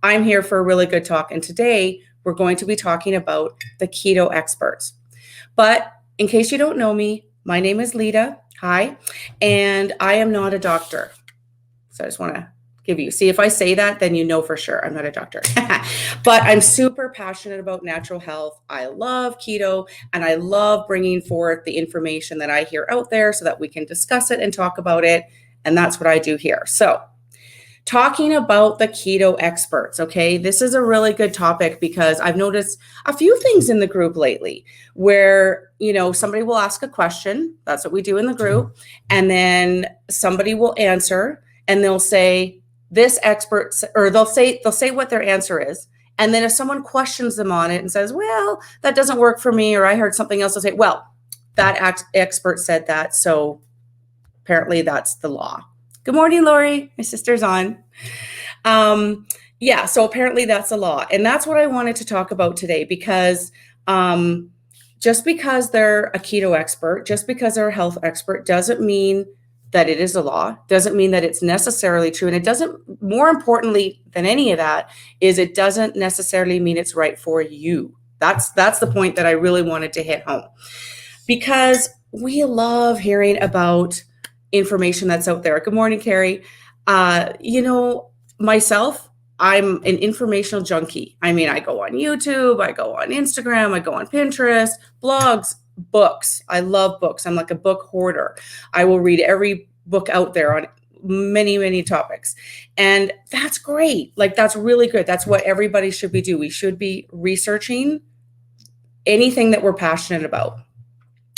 I'm here for a really good talk, and today we're going to be talking about the keto experts. But in case you don't know me, my name is Lita. Hi, and I am not a doctor. So I just want to see if I say that, then you know for sure I'm not a doctor. But I'm super passionate about natural health. I love keto, and I love bringing forth the information that I hear out there so that we can discuss it and talk about it. And that's what I do here. So talking about the keto experts, okay? This is a really good topic because I've noticed a few things in the group lately where, somebody will ask a question. That's what we do in the group. And then somebody will answer and they'll say this expert, or they'll say what their answer is. And then if someone questions them on it and says, well, that doesn't work for me, or I heard something else, they'll say, well, that expert said that. So apparently that's the law. Good morning, Lori. My sister's on. So apparently that's a law. And that's what I wanted to talk about today because just because they're a keto expert, just because they're a health expert doesn't mean that it is a law, doesn't mean that it's necessarily true. And it doesn't, more importantly than any of that, is it doesn't necessarily mean it's right for you. That's the point that I really wanted to hit home. Because we love hearing about information that's out there. Good morning, Carrie. Myself, I'm an informational junkie. I mean, I go on YouTube, I go on Instagram, I go on Pinterest, blogs, books. I love books. I'm like a book hoarder. I will read every book out there on many, many topics. And that's great. Like, that's really good. That's what everybody should be doing. We should be researching anything that we're passionate about,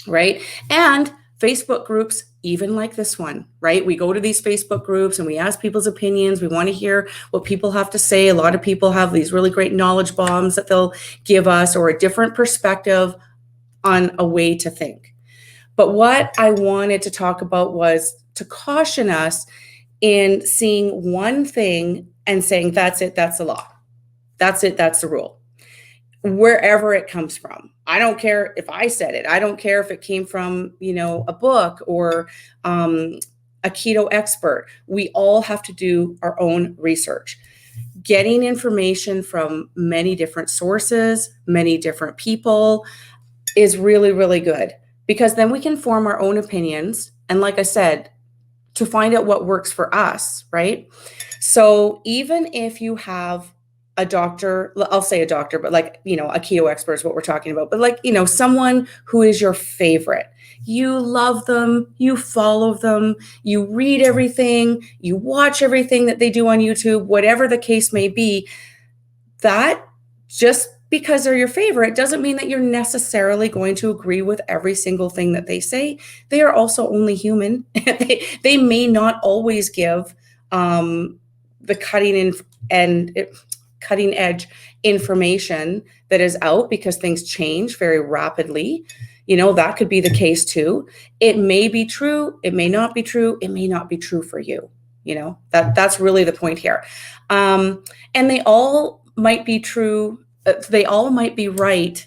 right? And Facebook groups, even like this one, right? We go to these Facebook groups and we ask people's opinions. We want to hear what people have to say. A lot of people have these really great knowledge bombs that they'll give us, or a different perspective on a way to think. But what I wanted to talk about was to caution us in seeing one thing and saying, that's it, that's the law. That's it, that's the rule. Wherever it comes from. I don't care if I said it. I don't care if it came from, a book or a keto expert. We all have to do our own research. Getting information from many different sources, many different people is really, really good, because then we can form our own opinions. And like I said, to find out what works for us, right? So even if you have a doctor, I'll say a doctor, but a keto expert is what we're talking about. But someone who is your favorite. You love them, you follow them, you read everything, you watch everything that they do on YouTube, whatever the case may be. That, just because they're your favorite doesn't mean that you're necessarily going to agree with every single thing that they say. They are also only human. They may not always give the cutting edge information that is out, because things change very rapidly. That could be the case too. It may be true. It may not be true. It may not be true for you. That's really the point here. And they all might be true. They all might be right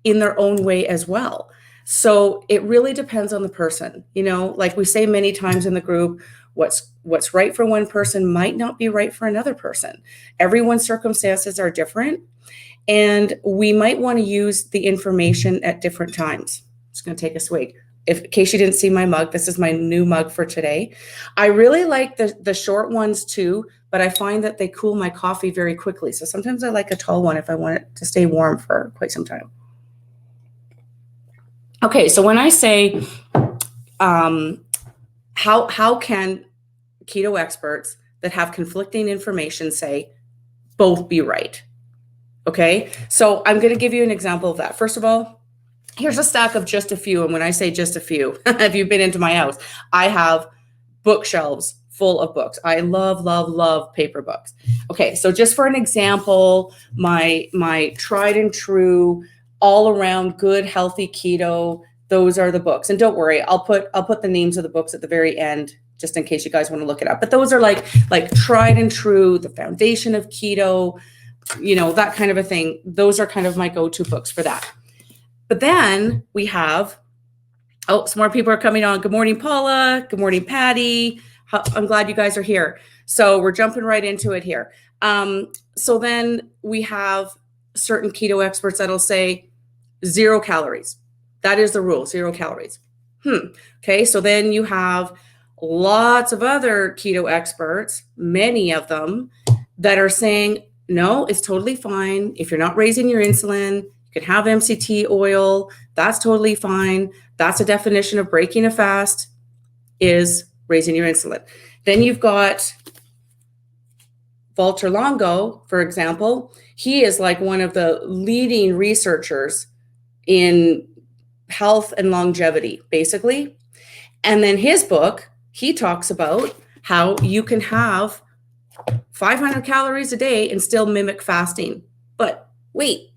in their own way as well. So it really depends on the person. Like we say many times in the group, what's right for one person might not be right for another person. Everyone's circumstances are different, and we might want to use the information at different times. Just going to take a swig. In case you didn't see my mug, this is my new mug for today. I really like the short ones too, but I find that they cool my coffee very quickly. So sometimes I like a tall one if I want it to stay warm for quite some time. Okay, so when I say how can keto experts that have conflicting information say both be right? Okay, so I'm going to give you an example of that. First of all, here's a stack of just a few. And when I say just a few, if you've been into my house, I have bookshelves full of books. I love, love, love paper books. Okay, so just for an example, my tried and true, all around good, healthy keto, those are the books. And don't worry, I'll put the names of the books at the very end, just in case you guys want to look it up. But those are like tried and true, the foundation of keto, that kind of a thing. Those are kind of my go-to books for that. But then we have, some more people are coming on. Good morning, Paula. Good morning, Patty. I'm glad you guys are here. So we're jumping right into it here. So then we have certain keto experts that'll say 0 calories. That is the rule, 0 calories. Okay, so then you have lots of other keto experts, many of them, that are saying, no, it's totally fine. If you're not raising your insulin, you can have MCT oil. That's totally fine. That's a definition of breaking a fast, is raising your insulin. Then you've got Walter Longo, for example. He is like one of the leading researchers in health and longevity, basically. And then his book, he talks about how you can have 500 calories a day and still mimic fasting. But wait,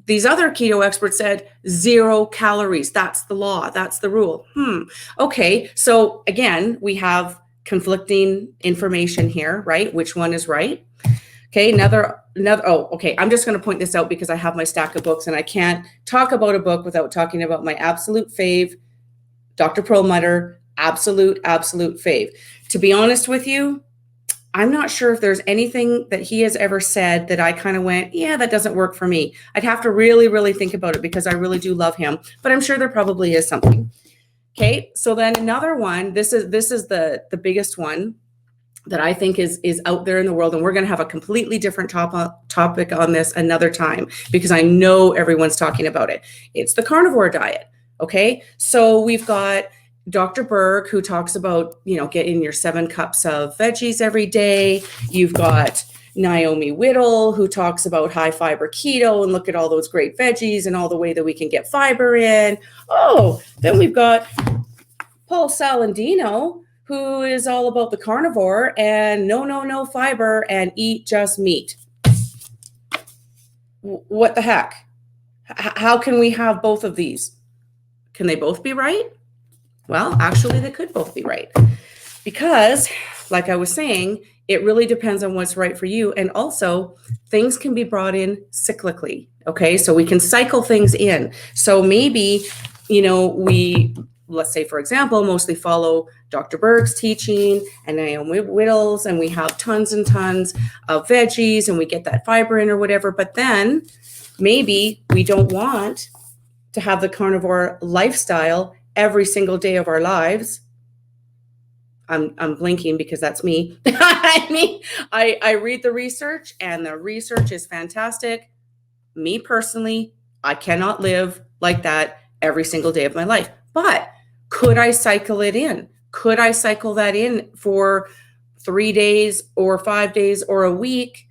these other keto experts said 0 calories. That's the law. That's the rule. Okay. So again, we have conflicting information here, right? Which one is right? Okay. Okay. I'm just going to point this out because I have my stack of books and I can't talk about a book without talking about my absolute fave, Dr. Perlmutter, absolute fave. To be honest with you, I'm not sure if there's anything that he has ever said that I kind of went, yeah, that doesn't work for me. I'd have to really, really think about it because I really do love him, but I'm sure there probably is something. Okay. So then another one, this is the biggest one that I think is out there in the world. And we're going to have a completely different topic on this another time because I know everyone's talking about it. It's the carnivore diet. Okay. So we've got Dr. Berg, who talks about, getting your 7 cups of veggies every day. You've got Naomi Whittle, who talks about high fiber keto and look at all those great veggies and all the way that we can get fiber in. Oh, then we've got Paul Salandino, who is all about the carnivore and no fiber and eat just meat. What the heck? How can we have both of these? Can they both be right? Well, actually, they could both be right because, like I was saying, it really depends on what's right for you. And also, things can be brought in cyclically, okay? So we can cycle things in. So maybe, let's say, for example, mostly follow Dr. Berg's teaching and Naomi Whittle's, and we have tons and tons of veggies and we get that fiber in or whatever. But then maybe we don't want to have the carnivore lifestyle every single day of our lives. I'm blinking because that's me. I read the research and the research is fantastic. Me personally, I cannot live like that every single day of my life. But could I cycle it in? Could I cycle that in for 3 days or 5 days or a week,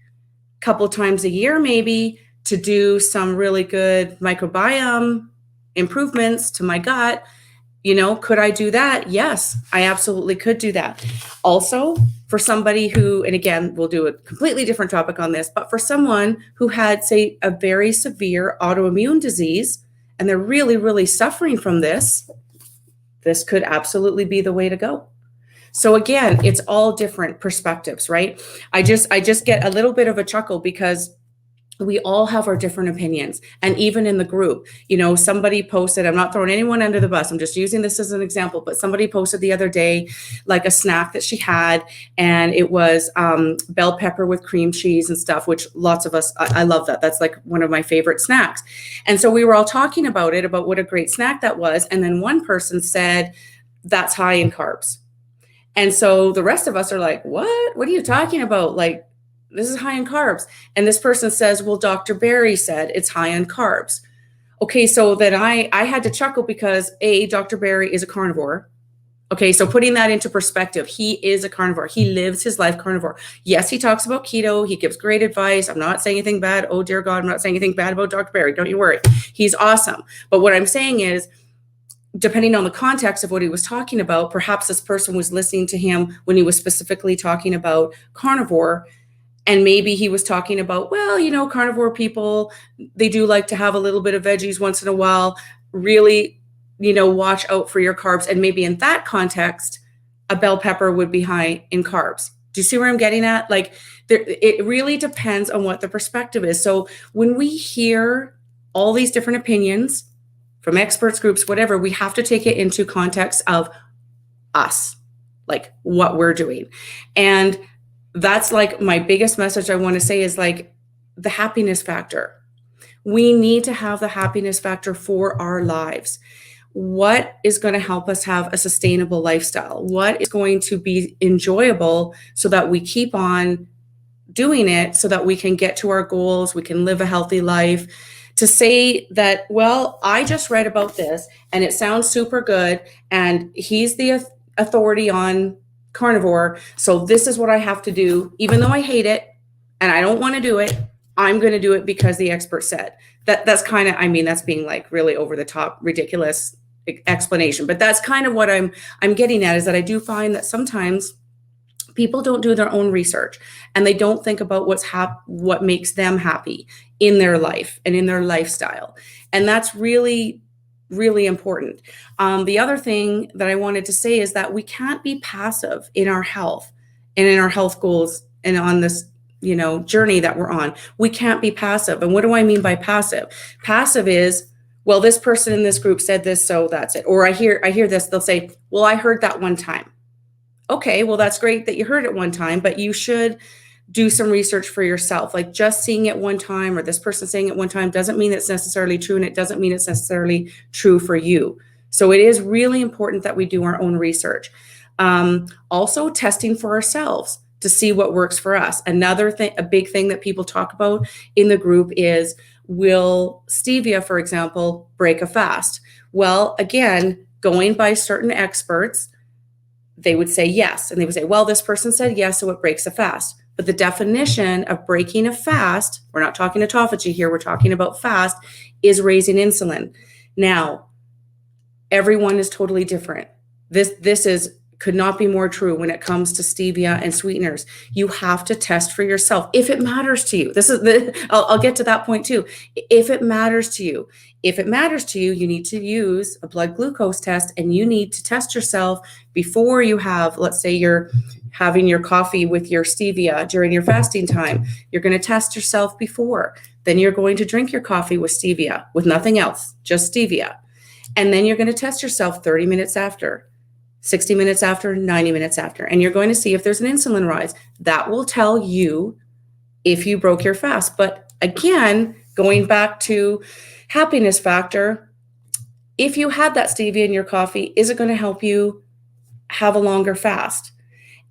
a couple times a year maybe, to do some really good microbiome improvements to my gut? Could I do that? Yes, I absolutely could do that. Also, for somebody who, and again, we'll do a completely different topic on this, but for someone who had, say, a very severe autoimmune disease, and they're really, really suffering from this could absolutely be the way to go. So again, it's all different perspectives, right? I just get a little bit of a chuckle because we all have our different opinions. And even in the group, somebody posted, I'm not throwing anyone under the bus, I'm just using this as an example, but somebody posted the other day, like a snack that she had, and it was bell pepper with cream cheese and stuff, which lots of us, I love that. That's like one of my favorite snacks. And so we were all talking about it, about what a great snack that was. And then one person said, that's high in carbs. And so the rest of us are like, what are you talking about? Like, this is high in carbs. And this person says, well, Dr. Barry said it's high in carbs. Okay, so then I had to chuckle because Dr. Barry is a carnivore. Okay, so putting that into perspective, he is a carnivore. He lives his life carnivore. Yes, he talks about keto. He gives great advice. I'm not saying anything bad. Oh, dear God, I'm not saying anything bad about Dr. Barry. Don't you worry. He's awesome. But what I'm saying is, depending on the context of what he was talking about, perhaps this person was listening to him when he was specifically talking about carnivore. And maybe he was talking about, well, carnivore people, they do like to have a little bit of veggies once in a while. Really, watch out for your carbs. And maybe in that context, a bell pepper would be high in carbs. Do you see where I'm getting at? Like, it really depends on what the perspective is. So when we hear all these different opinions from experts, groups, whatever, we have to take it into context of us, like what we're doing. And that's like my biggest message I want to say is like the happiness factor. We need to have the happiness factor for our lives. What is going to help us have a sustainable lifestyle? What is going to be enjoyable so that we keep on doing it so that we can get to our goals, we can live a healthy life? To say that, well, I just read about this and it sounds super good and he's the authority on carnivore, so this is what I have to do, even though I hate it and I don't want to do it, I'm going to do it because the expert said. That's kind of, that's being like really over the top, ridiculous explanation, but that's kind of what I'm getting at, is that I do find that sometimes people don't do their own research and they don't think about what makes them happy in their life and in their lifestyle. And that's really, really important. The other thing that I wanted to say is that we can't be passive in our health and in our health goals and on this, journey that we're on. We can't be passive. And what do I mean by passive? Passive is, well, this person in this group said this, so that's it. Or I hear this, they'll say, well, I heard that one time. Okay, well, that's great that you heard it one time, but you should do some research for yourself. Like, just seeing it one time or this person saying it one time doesn't mean it's necessarily true, and it doesn't mean it's necessarily true for you. So it is really important that we do our own research. Also, testing for ourselves to see what works for us. Another thing, a big thing that people talk about in the group is, will stevia, for example, break a fast? Well, again, going by certain experts, they would say yes. And they would say, well, this person said yes, so it breaks a fast. But the definition of breaking a fast, we're not talking autophagy here, we're talking about fast, is raising insulin. Now, everyone is totally different. This could not be more true when it comes to stevia and sweeteners. You have to test for yourself if it matters to you. I'll get to that point too. If it matters to you, you need to use a blood glucose test, and you need to test yourself before you have, let's say you're having your coffee with your stevia during your fasting time. You're going to test yourself before. Then you're going to drink your coffee with stevia, with nothing else, just stevia. And then you're going to test yourself 30 minutes after, 60 minutes after, 90 minutes after, and you're going to see if there's an insulin rise. That will tell you if you broke your fast. But again, going back to happiness factor, if you had that stevia in your coffee, is it going to help you have a longer fast?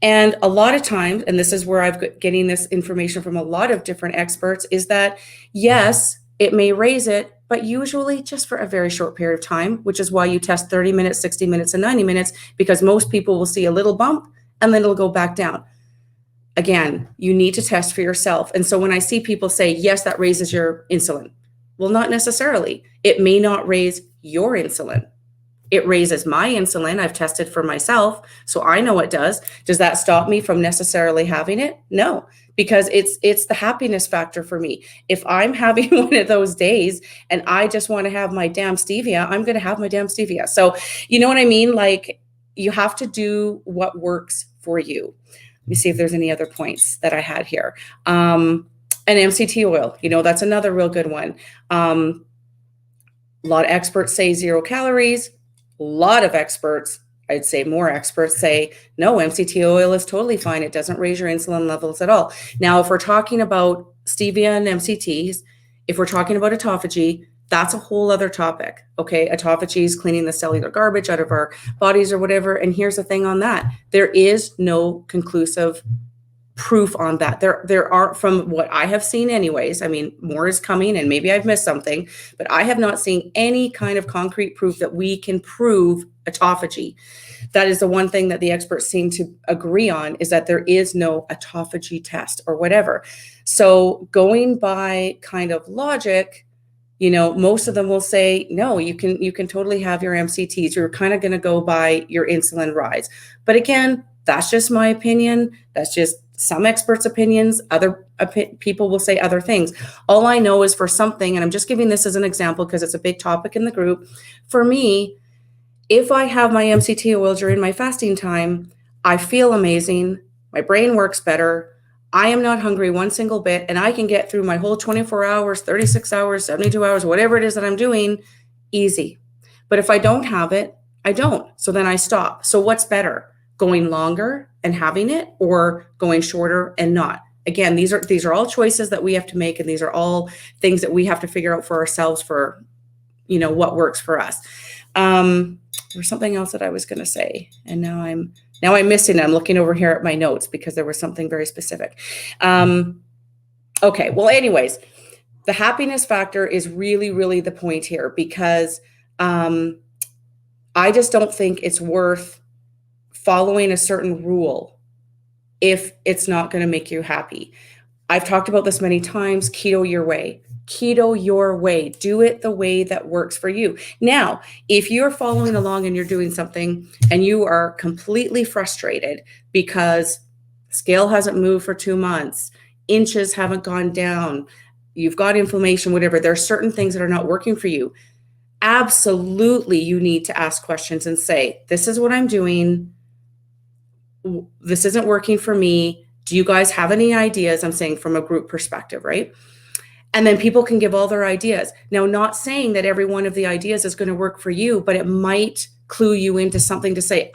And a lot of times, and this is where I've got getting this information from a lot of different experts, is that yes, it may raise it, but usually just for a very short period of time, which is why you test 30 minutes, 60 minutes, and 90 minutes, because most people will see a little bump and then it'll go back down. Again, you need to test for yourself. And so when I see people say, yes, that raises your insulin, well, not necessarily. It may not raise your insulin. It raises my insulin. I've tested for myself, so I know it does. Does that stop me from necessarily having it? No, because it's the happiness factor for me. If I'm having one of those days and I just want to have my damn stevia, I'm going to have my damn stevia. So you know what I mean? Like, you have to do what works for you. Let me see if there's any other points that I had here. And MCT oil, that's another real good one. A lot of experts say 0 calories. A lot of experts, I'd say more experts, say, no, MCT oil is totally fine. It doesn't raise your insulin levels at all. Now, if we're talking about stevia and MCTs, if we're talking about autophagy, that's a whole other topic. Okay, autophagy is cleaning the cellular garbage out of our bodies or whatever. And here's the thing on that. There is no conclusive proof on that. There aren't, from what I have seen anyways. I mean, more is coming and maybe I've missed something, but I have not seen any kind of concrete proof that we can prove autophagy. That is the one thing that the experts seem to agree on, is that there is no autophagy test or whatever. So going by kind of logic, most of them will say, no, you can totally have your MCTs. You're kind of going to go by your insulin rise. But again, that's just my opinion. That's just some experts' opinions. Other people will say other things. All I know is for something, and I'm just giving this as an example because it's a big topic in the group. For me, if I have my MCT oil during my fasting time, I feel amazing. My brain works better. I am not hungry one single bit, and I can get through my whole 24 hours, 36 hours, 72 hours, whatever it is that I'm doing, easy. But if I don't have it, I don't. So then I stop. So what's better? Going longer and having it, or going shorter and not? Again, these are all choices that we have to make, and these are all things that we have to figure out for ourselves for, what works for us. There's something else that I was going to say, and now I'm missing it. I'm looking over here at my notes because there was something very specific. Okay. Well, anyways, the happiness factor is really, really the point here, because I just don't think it's worth following a certain rule if it's not going to make you happy. I've talked about this many times. Keto your way. Keto your way. Do it the way that works for you. Now, if you're following along and you're doing something and you are completely frustrated because scale hasn't moved for 2 months, inches haven't gone down, you've got inflammation, whatever, there are certain things that are not working for you. Absolutely, you need to ask questions and say, this is what I'm doing. This isn't working for me. Do you guys have any ideas? I'm saying from a group perspective, right? And then people can give all their ideas. Now, not saying that every one of the ideas is going to work for you, but it might clue you into something to say,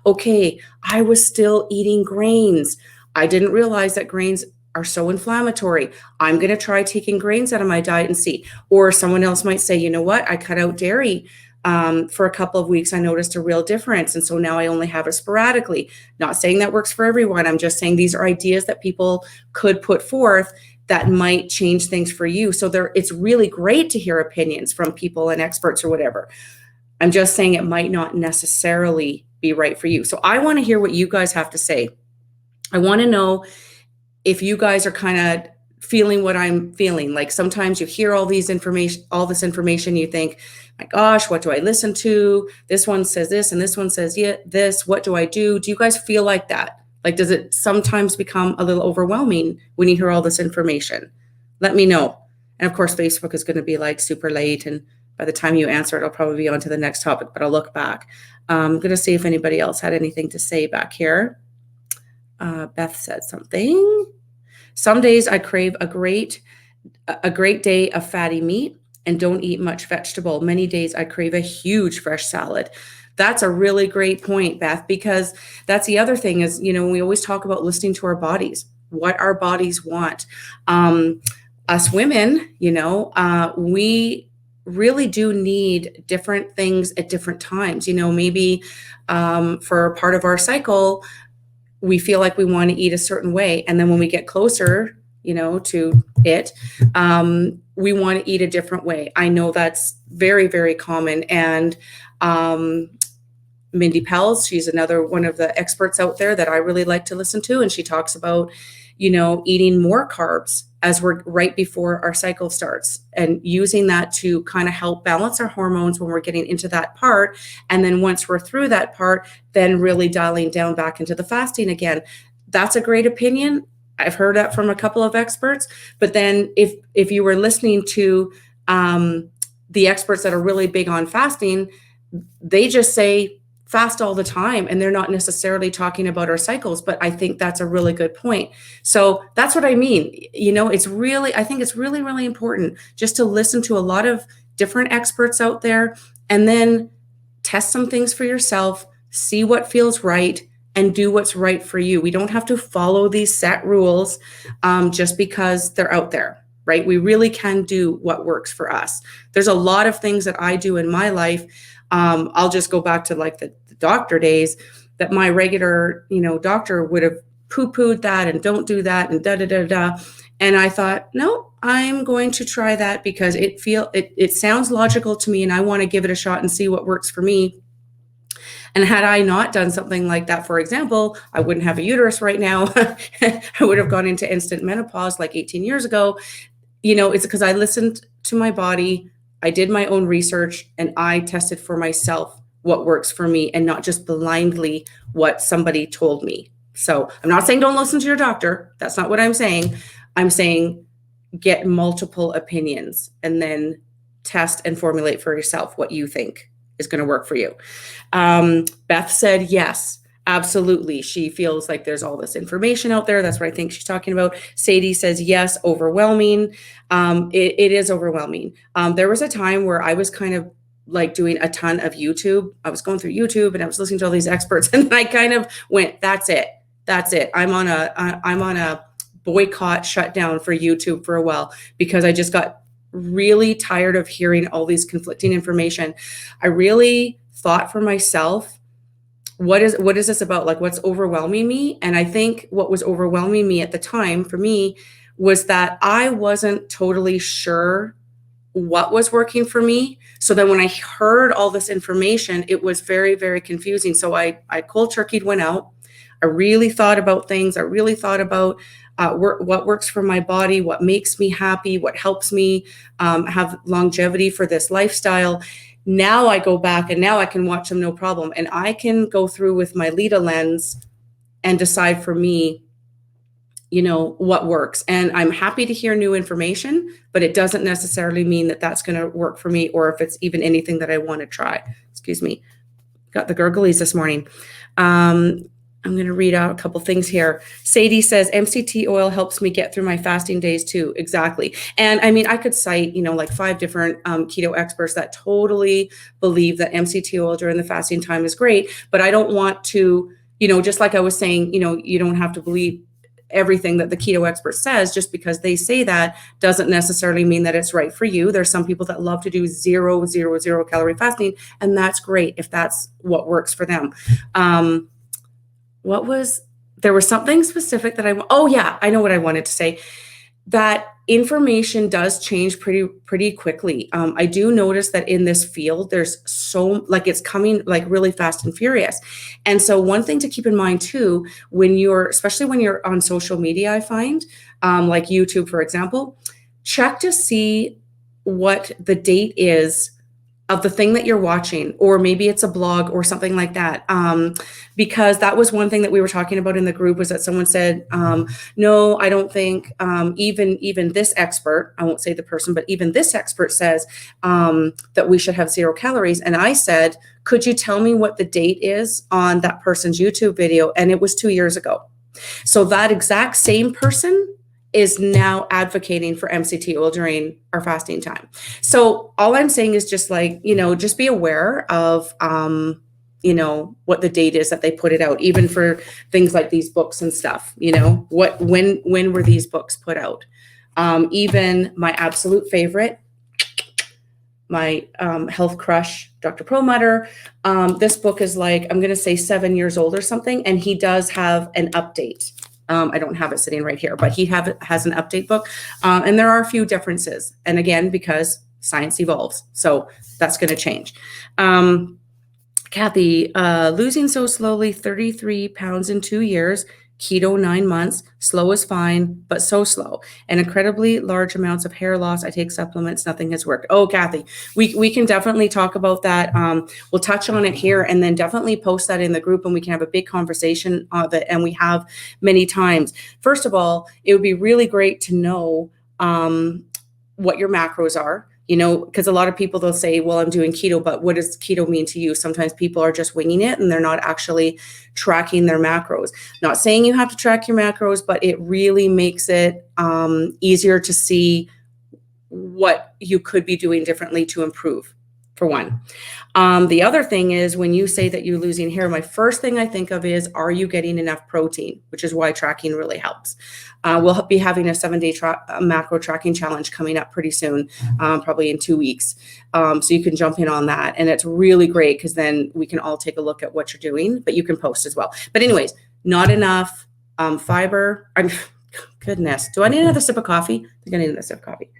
okay, I was still eating grains. I didn't realize that grains are so inflammatory. I'm going to try taking grains out of my diet and see. Or someone else might say, you know what? I cut out dairy for a couple of weeks. I noticed a real difference. And so now I only have it sporadically. Not saying that works for everyone. I'm just saying these are ideas that people could put forth that might change things for you. So it's really great to hear opinions from people and experts or whatever. I'm just saying it might not necessarily be right for you. So I want to hear what you guys have to say. I want to know if you guys are kind of feeling what I'm feeling. Like sometimes you hear all this information, you think, my gosh, what do I listen to? This one says this and this one says this. What do I do? Do you guys feel like that? Like, does it sometimes become a little overwhelming when you hear all this information? Let me know. And of course, Facebook is going to be like super late. And by the time you answer it, I'll probably be on to the next topic, but I'll look back. I'm going to see if anybody else had anything to say back here. Beth said something. Some days I crave a great day of fatty meat and don't eat much vegetable. Many days I crave a huge fresh salad. That's a really great point, Beth, because that's the other thing is, we always talk about listening to our bodies, what our bodies want. Us women, we really do need different things at different times. Maybe for part of our cycle, we feel like we want to eat a certain way. And then when we get closer, to it, we want to eat a different way. I know that's very, very common. And Mindy Pels, she's another one of the experts out there that I really like to listen to. And she talks about, eating more carbs as we're right before our cycle starts and using that to kind of help balance our hormones when we're getting into that part. And then once we're through that part, then really dialing down back into the fasting again. That's a great opinion. I've heard that from a couple of experts. But then if you were listening to the experts that are really big on fasting, they just say fast all the time, and they're not necessarily talking about our cycles. But I think that's a really good point. So that's what I mean. I think it's really, really important just to listen to a lot of different experts out there and then test some things for yourself, see what feels right, and do what's right for you. We don't have to follow these set rules just because they're out there, right? We really can do what works for us. There's a lot of things that I do in my life. I'll just go back to like the doctor days that my regular, doctor would have poo-pooed that and don't do that and da-da-da-da. And I thought, no, I'm going to try that because it sounds logical to me and I want to give it a shot and see what works for me. And had I not done something like that, for example, I wouldn't have a uterus right now. I would have gone into instant menopause like 18 years ago. It's because I listened to my body. I did my own research and I tested for myself what works for me and not just blindly what somebody told me. So I'm not saying don't listen to your doctor. That's not what I'm saying. I'm saying get multiple opinions and then test and formulate for yourself what you think is going to work for you. Beth said, yes, absolutely. She feels like there's all this information out there. That's what I think she's talking about. Sadie says, yes, overwhelming. It is overwhelming. There was a time where I was kind of like doing a ton of YouTube. I was going through YouTube and I was listening to all these experts and I kind of went, that's it. I'm on a boycott shutdown for YouTube for a while because I just got really tired of hearing all these conflicting information. I really thought for myself, what is this about? Like, what's overwhelming me? And I think what was overwhelming me at the time for me was that I wasn't totally sure what was working for me. So then when I heard all this information, it was very, very confusing. So I cold turkeyed, went out. I really thought about things. I really thought about what works for my body, what makes me happy, what helps me have longevity for this lifestyle. Now I go back and now I can watch them no problem. And I can go through with my Lita lens and decide for me, what works. And I'm happy to hear new information, but it doesn't necessarily mean that that's going to work for me or if it's even anything that I want to try. Excuse me. Got the gurglies this morning. I'm going to read out a couple things here. Sadie says, MCT oil helps me get through my fasting days too. Exactly. And I mean, I could cite, like 5 different keto experts that totally believe that MCT oil during the fasting time is great, but I don't want to, just like I was saying, you don't have to believe everything that the keto expert says. Just because they say that doesn't necessarily mean that it's right for you. There's some people that love to do 0 calorie fasting, and that's great if that's what works for them. There was something specific that I know what I wanted to say. That information does change pretty quickly. I do notice that in this field, there's it's coming like really fast and furious. And so one thing to keep in mind too, especially when you're on social media, I find, like YouTube, for example, check to see what the date is of the thing that you're watching, or maybe it's a blog or something like that. Because that was one thing that we were talking about in the group, was that someone said, no, I don't think even this expert, I won't say the person, but even this expert says that we should have 0 calories. And I said, could you tell me what the date is on that person's YouTube video? And it was 2 years ago. So that exact same person is now advocating for MCT oil during our fasting time. So all I'm saying is just just be aware of, what the date is that they put it out, even for things like these books and stuff, when were these books put out? Even my absolute favorite, my health crush, Dr. Perlmutter, this book is I'm going to say 7 years old or something. And he does have an update. I don't have it sitting right here, but he has an update book. And there are a few differences. And again, because science evolves. So that's going to change. Kathy, losing so slowly, 33 pounds in 2 years, keto 9 months, slow is fine, but so slow. And incredibly large amounts of hair loss. I take supplements, nothing has worked. Oh, Kathy, we can definitely talk about that. We'll touch on it here and then definitely post that in the group and we can have a big conversation of it. And we have many times. First of all, it would be really great to know what your macros are. Because a lot of people, they'll say, well, I'm doing keto, but what does keto mean to you? Sometimes people are just winging it and they're not actually tracking their macros. Not saying you have to track your macros, but it really makes it easier to see what you could be doing differently to improve, for one. The other thing is, when you say that you're losing hair, my first thing I think of is, are you getting enough protein? Which is why tracking really helps. We'll be having a 7-day macro tracking challenge coming up pretty soon, probably in 2 weeks. So you can jump in on that. And it's really great because then we can all take a look at what you're doing, but you can post as well. But anyways, not enough fiber. Goodness, do I need another sip of coffee? I think I need another sip of coffee.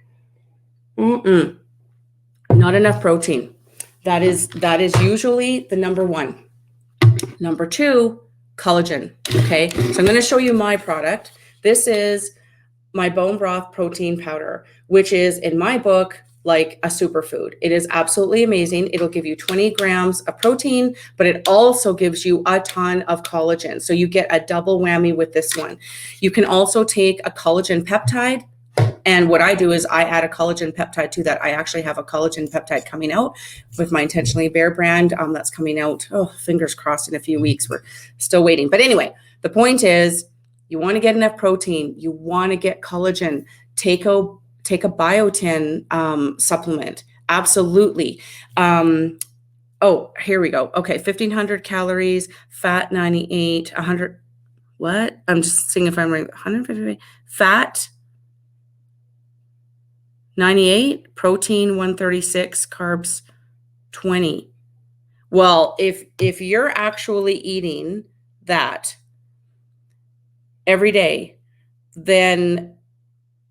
Not enough protein. That is usually the number one. Number 2, collagen. Okay, so I'm going to show you my product. This is my bone broth protein powder, which is, in my book, like a superfood. It is absolutely amazing. It'll give you 20 grams of protein, but it also gives you a ton of collagen. So you get a double whammy with this one. You can also take a collagen peptide. And what I do is I add a collagen peptide to that. I actually have a collagen peptide coming out with my Intentionally Bare brand. That's coming out, fingers crossed, in a few weeks. We're still waiting. But anyway, the point is you want to get enough protein. You want to get collagen. Take a biotin supplement. Absolutely. Here we go. Okay, 1,500 calories, fat 98, 100. What? I'm just seeing if I'm right. 150 fat 98, protein 136, carbs 20. Well, if you're actually eating that every day, then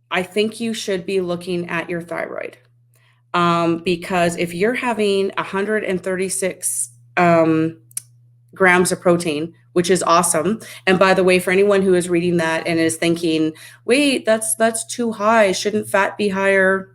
I think you should be looking at your thyroid. Because if you're having 136 grams of protein, which is awesome. And by the way, for anyone who is reading that and is thinking, wait, that's too high. Shouldn't fat be higher?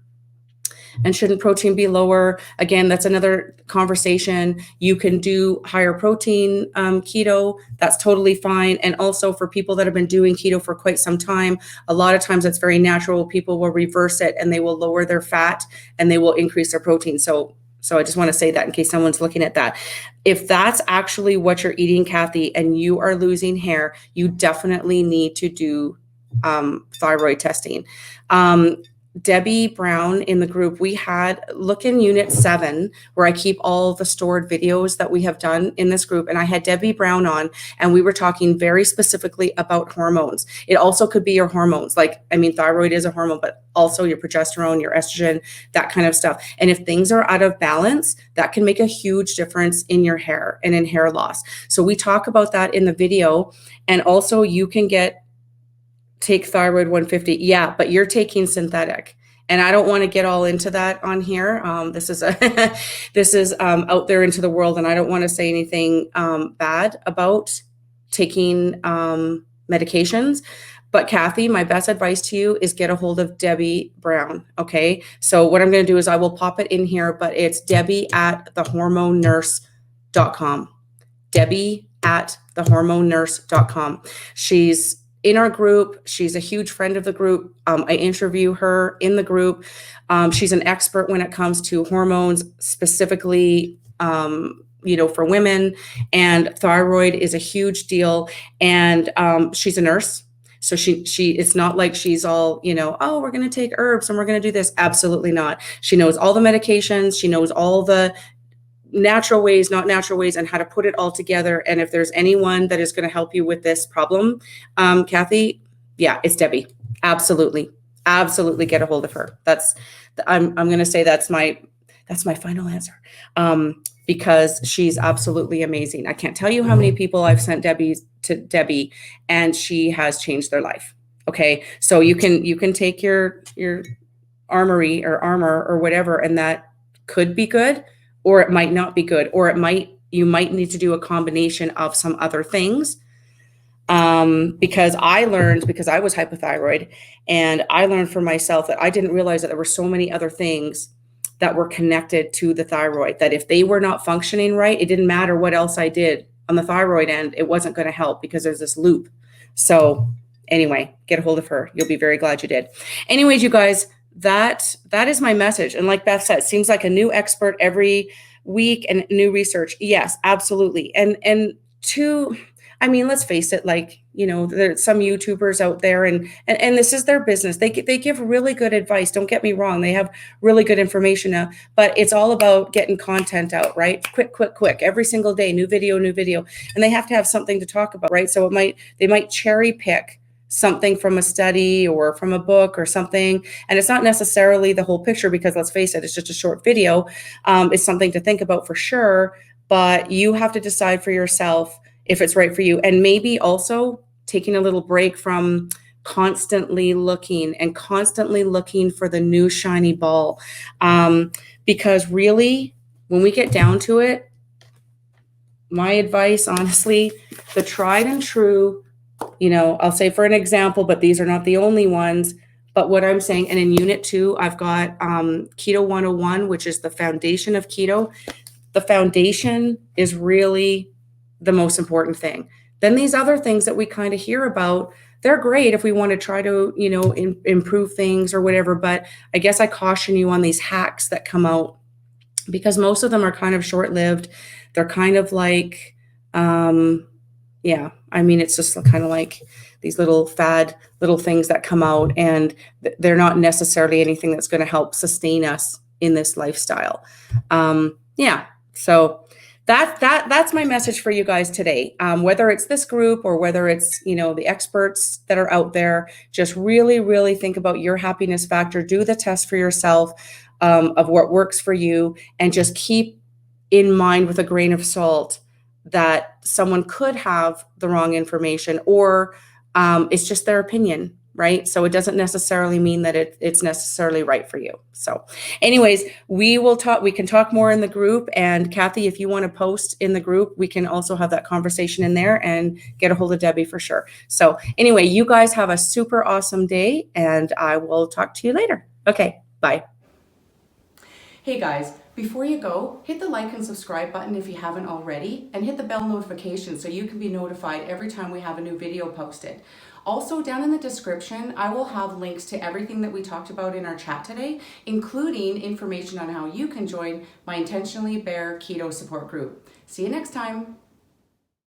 And shouldn't protein be lower? Again, that's another conversation. You can do higher protein keto. That's totally fine. And also for people that have been doing keto for quite some time, a lot of times that's very natural. People will reverse it and they will lower their fat and they will increase their protein. So I just want to say that in case someone's looking at that. If that's actually what you're eating, Kathy, and you are losing hair, you definitely need to do thyroid testing. Debbie Brown in the group, we had look in unit 7 where I keep all the stored videos that we have done in this group. And I had Debbie Brown on and we were talking very specifically about hormones. It also could be your hormones. Thyroid is a hormone, but also your progesterone, your estrogen, that kind of stuff. And if things are out of balance, that can make a huge difference in your hair and in hair loss. So we talk about that in the video. And also you can take thyroid 150. Yeah, but you're taking synthetic. And I don't want to get all into that on here. This is out there into the world, and I don't want to say anything bad about taking medications. But Kathy, my best advice to you is get a hold of Debbie Brown. Okay. So what I'm going to do is I will pop it in here, but it's Debbie@thehormonenurse.com. Debbie@thehormonenurse.com. She's in our group. She's a huge friend of the group. I interview her in the group. She's an expert when it comes to hormones, specifically, for women, and thyroid is a huge deal. And she's a nurse. So she it's not like she's all, we're going to take herbs and we're going to do this. Absolutely not. She knows all the medications. She knows all the natural ways, not natural ways, and how to put it all together. And if there's anyone that is going to help you with this problem, Kathy, yeah, it's Debbie. Absolutely get a hold of her. I'm going to say that's my final answer. Because she's absolutely amazing. I can't tell you how many people I've sent to Debbie and she has changed their life. Okay. So you can take your armory or armor or whatever, and that could be good, or it might not be good, or you might need to do a combination of some other things. Because I was hypothyroid, and I learned for myself that I didn't realize that there were so many other things that were connected to the thyroid, that if they were not functioning right, it didn't matter what else I did on the thyroid end, it wasn't going to help because there's this loop. So anyway, get a hold of her. You'll be very glad you did. Anyways, you guys, that is my message. And like Beth said, it seems like a new expert every week and new research. Yes, absolutely. And let's face it, there's some YouTubers out there and this is their business. They give really good advice. Don't get me wrong. They have really good information now, but it's all about getting content out, right? Quick. Every single day, new video. And they have to have something to talk about, right? So they might cherry pick something from a study or from a book or something. And it's not necessarily the whole picture, because let's face it, it's just a short video. It's something to think about for sure, but you have to decide for yourself if it's right for you. And maybe also taking a little break from constantly looking for the new shiny ball. Because really, when we get down to it, my advice, honestly, the tried and true, I'll say for an example, but these are not the only ones, But what I'm saying, and in unit 2, I've got Keto 101, which is the foundation of keto. The foundation is really the most important thing. Then these other things that we kind of hear about, they're great if we want to try to, improve things or whatever. But I guess I caution you on these hacks that come out, because most of them are kind of short-lived. They're kind of like, it's just kind of like these little fad little things that come out, and they're not necessarily anything that's going to help sustain us in this lifestyle. So that's my message for you guys today. Whether it's this group or whether it's, the experts that are out there, just really, really think about your happiness factor. Do the test for yourself of what works for you, and just keep in mind with a grain of salt that someone could have the wrong information, or it's just their opinion, right? So it doesn't necessarily mean that it's necessarily right for you. So anyways, we can talk more in the group. And Kathy, if you want to post in the group, we can also have that conversation in there, and get a hold of Debbie for sure. So anyway, you guys have a super awesome day, and I will talk to you later. Okay, bye. Hey guys, before you go, hit the like and subscribe button if you haven't already, and hit the bell notification so you can be notified every time we have a new video posted. Also, down in the description, I will have links to everything that we talked about in our chat today, including information on how you can join my Intentionally Bare Keto support group. See you next time.